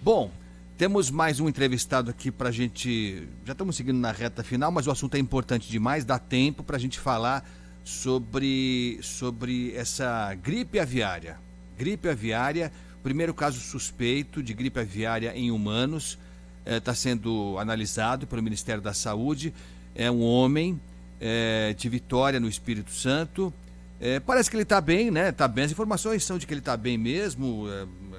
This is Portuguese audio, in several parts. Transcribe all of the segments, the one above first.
Bom, temos mais um entrevistado aqui para a gente... Já estamos seguindo na reta final, mas o assunto é importante demais, dá tempo para a gente falar sobre essa gripe aviária. Gripe aviária, primeiro caso suspeito de gripe aviária em humanos, está sendo analisado pelo Ministério da Saúde. É um homem de Vitória, no Espírito Santo. Parece que ele está bem, né? Está bem. As informações são de que ele está bem mesmo,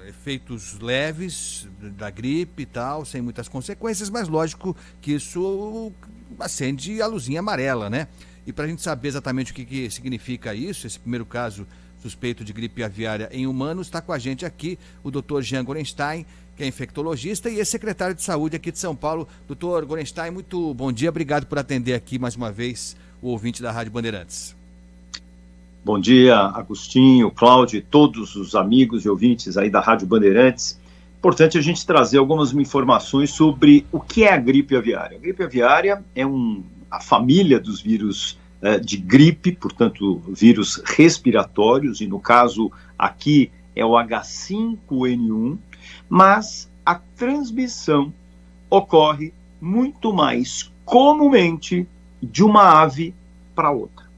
efeitos leves da gripe e tal, sem muitas consequências, mas lógico que isso acende a luzinha amarela, né? E para a gente saber exatamente o que significa isso, esse primeiro caso suspeito de gripe aviária em humanos, está com a gente aqui o Dr. Jean Gorenstein, que é infectologista e ex-secretário de saúde aqui de São Paulo. Dr. Gorenstein, muito bom dia, obrigado por atender aqui mais uma vez o ouvinte da Rádio Bandeirantes. Bom dia, Agostinho, Cláudio e todos os amigos e ouvintes aí da Rádio Bandeirantes. Importante a gente trazer algumas informações sobre o que é a gripe aviária. A gripe aviária é a família dos vírus de gripe, portanto, vírus respiratórios, e no caso aqui é o H5N1, mas a transmissão ocorre muito mais comumente de uma ave para outra.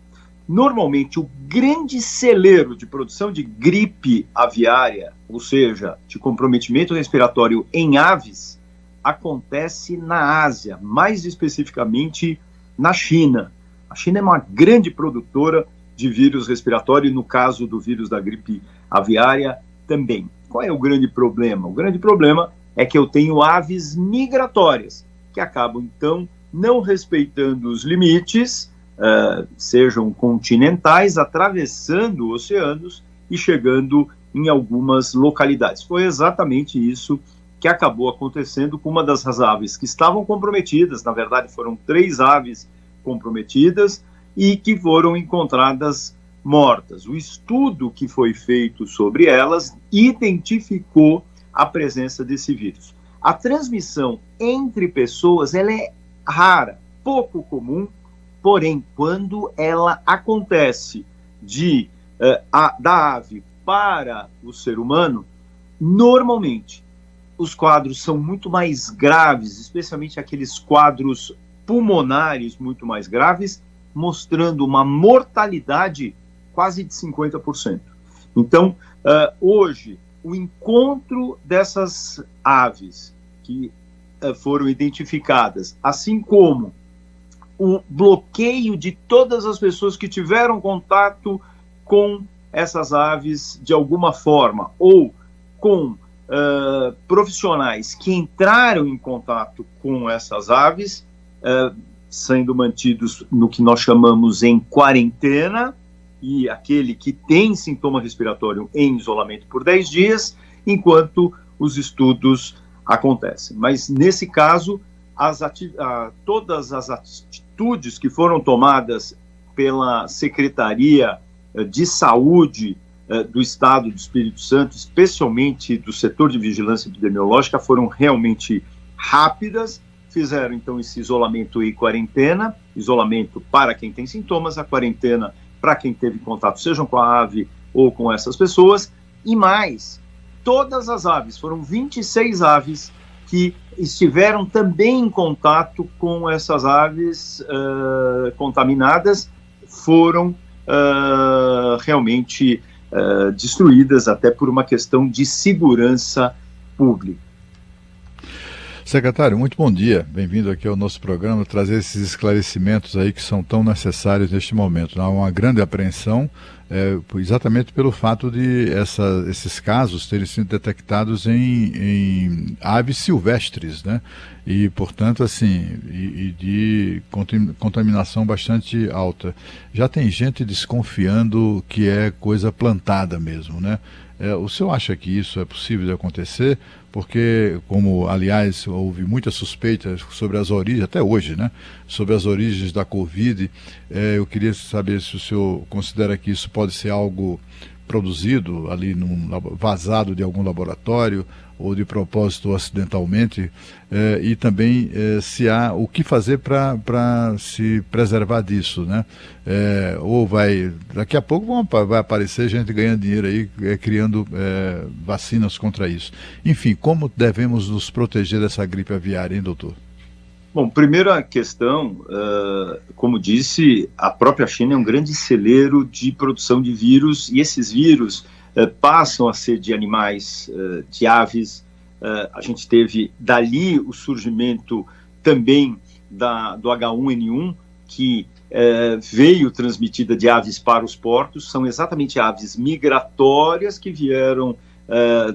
Normalmente, o grande celeiro de produção de gripe aviária, ou seja, de comprometimento respiratório em aves, acontece na Ásia, mais especificamente na China. A China é uma grande produtora de vírus respiratório, e no caso do vírus da gripe aviária também. Qual é o grande problema? O grande problema é que eu tenho aves migratórias, que acabam, então, não respeitando os limites, sejam continentais, atravessando oceanos e chegando em algumas localidades. Foi exatamente isso que acabou acontecendo com uma das aves que estavam comprometidas. Na verdade, foram 3 aves comprometidas e que foram encontradas mortas. O estudo que foi feito sobre elas identificou a presença desse vírus. A transmissão entre pessoas ela é rara, pouco comum. Porém, quando ela acontece da ave para o ser humano, normalmente os quadros são muito mais graves, especialmente aqueles quadros pulmonares muito mais graves, mostrando uma mortalidade quase de 50%. Então, hoje, o encontro dessas aves que foram identificadas, assim como o bloqueio de todas as pessoas que tiveram contato com essas aves de alguma forma, ou com profissionais que entraram em contato com essas aves, sendo mantidos no que nós chamamos em quarentena, e aquele que tem sintoma respiratório em isolamento por 10 dias, enquanto os estudos acontecem. Mas, nesse caso, todas as atitudes que foram tomadas pela Secretaria de Saúde do Estado do Espírito Santo, especialmente do setor de vigilância epidemiológica, foram realmente rápidas. Fizeram, então, esse isolamento e quarentena, isolamento para quem tem sintomas, a quarentena para quem teve contato, sejam com a ave ou com essas pessoas, e mais, todas as aves, foram 26 aves que estiveram também em contato com essas aves contaminadas, foram realmente destruídas até por uma questão de segurança pública. Secretário, muito bom dia. Bem-vindo aqui ao nosso programa, trazer esses esclarecimentos aí que são tão necessários neste momento. Há uma grande apreensão, exatamente pelo fato de esses casos terem sido detectados em aves silvestres, né? E, portanto, assim, de contaminação bastante alta. Já tem gente desconfiando que é coisa plantada mesmo, né? O senhor acha que isso é possível de acontecer? Porque, como, aliás, houve muitas suspeitas sobre as origens, até hoje, né? Sobre as origens da Covid, eu queria saber se o senhor considera que isso pode ser algo produzido ali, vazado de algum laboratório, ou de propósito ou acidentalmente, e também se há o que fazer para se preservar disso, né? Ou daqui a pouco vai aparecer gente ganhando dinheiro aí, criando vacinas contra isso. Enfim, como devemos nos proteger dessa gripe aviária, hein, doutor? Bom, primeira questão, como disse, a própria China é um grande celeiro de produção de vírus, e esses vírus passam a ser de animais, de aves. A gente teve dali o surgimento também do H1N1, que veio transmitida de aves para os portos. São exatamente aves migratórias que vieram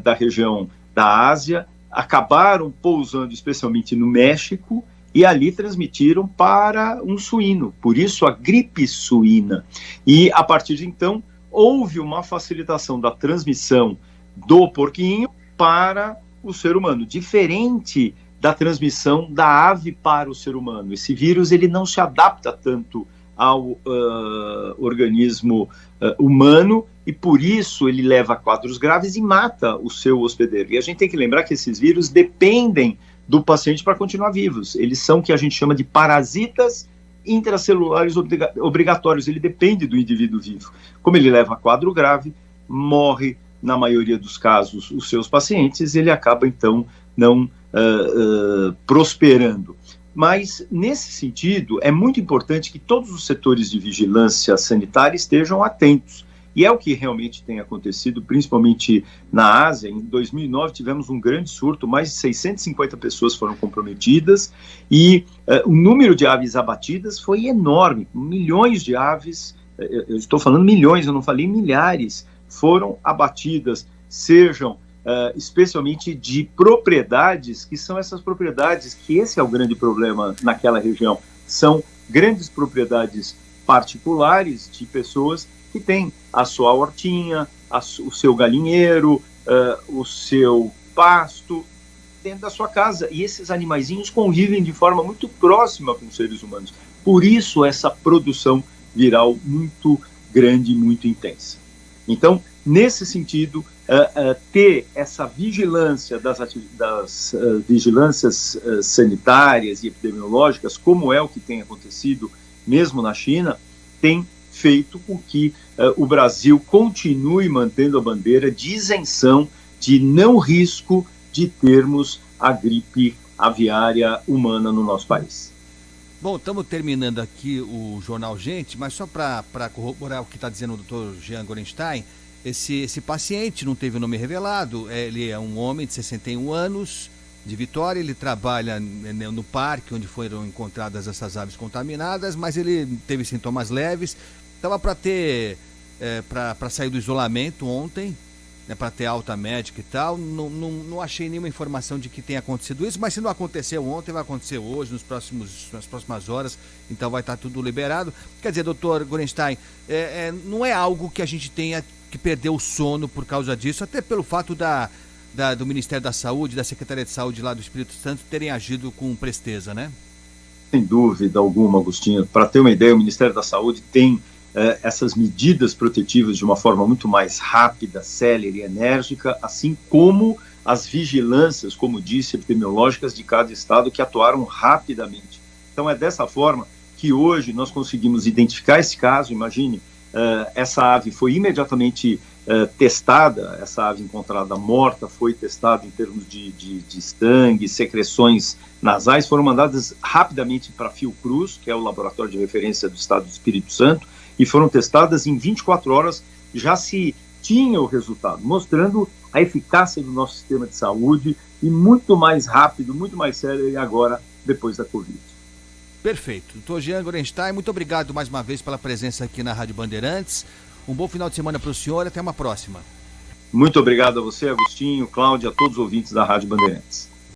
da região da Ásia, acabaram pousando especialmente no México, e ali transmitiram para um suíno, por isso a gripe suína. E a partir de então, houve uma facilitação da transmissão do porquinho para o ser humano, diferente da transmissão da ave para o ser humano. Esse vírus ele não se adapta tanto ao organismo humano, e por isso ele leva a quadros graves e mata o seu hospedeiro. E a gente tem que lembrar que esses vírus dependem do paciente para continuar vivos. Eles são o que a gente chama de parasitas intracelulares obrigatórios. Ele depende do indivíduo vivo. Como ele leva a quadro grave, morre, na maioria dos casos, os seus pacientes, ele acaba, então, não prosperando. Mas, nesse sentido, é muito importante que todos os setores de vigilância sanitária estejam atentos. E é o que realmente tem acontecido, principalmente na Ásia. Em 2009 tivemos um grande surto, mais de 650 pessoas foram comprometidas, e o número de aves abatidas foi enorme. Milhões de aves, eu estou falando milhões, eu não falei milhares, foram abatidas, sejam especialmente de propriedades, que são essas propriedades, que esse é o grande problema naquela região, são grandes propriedades particulares de pessoas que têm a sua hortinha, o seu galinheiro, o seu pasto dentro da sua casa, e esses animaizinhos convivem de forma muito próxima com os seres humanos. Por isso essa produção viral muito grande, muito intensa. Então, nesse sentido, ter essa vigilância das vigilâncias sanitárias e epidemiológicas, como é o que tem acontecido mesmo na China, tem feito com que o Brasil continue mantendo a bandeira de isenção, de não risco de termos a gripe aviária humana no nosso país. Bom, estamos terminando aqui o Jornal Gente, mas só para corroborar o que está dizendo o Dr. Jean Gorenstein, esse paciente não teve o nome revelado, ele é um homem de 61 anos, de Vitória, ele trabalha no parque onde foram encontradas essas aves contaminadas, mas ele teve sintomas leves, estava para sair do isolamento ontem, né, para ter alta médica e tal. Não achei nenhuma informação de que tenha acontecido isso, mas se não aconteceu ontem, vai acontecer hoje, nas próximas horas, então vai estar tudo liberado. Quer dizer, doutor Gorenstein, não é algo que a gente tenha que perder o sono por causa disso, até pelo fato do Ministério da Saúde, da Secretaria de Saúde lá do Espírito Santo terem agido com presteza, né? Sem dúvida alguma, Agostinho. Para ter uma ideia, o Ministério da Saúde tem essas medidas protetivas de uma forma muito mais rápida, célere e enérgica, assim como as vigilâncias, como disse, epidemiológicas de cada estado que atuaram rapidamente. Então é dessa forma que hoje nós conseguimos identificar esse caso. Imagine, essa ave foi imediatamente testada, essa ave encontrada morta foi testada em termos de sangue, secreções nasais, foram mandadas rapidamente para a Fiocruz, que é o laboratório de referência do estado do Espírito Santo, e foram testadas em 24 horas, já se tinha o resultado, mostrando a eficácia do nosso sistema de saúde, e muito mais rápido, muito mais sério, e agora, depois da Covid. Perfeito. Doutor Jean Gorenstein, muito obrigado mais uma vez pela presença aqui na Rádio Bandeirantes. Um bom final de semana para o senhor e até uma próxima. Muito obrigado a você, Agostinho, Cláudia, a todos os ouvintes da Rádio Bandeirantes.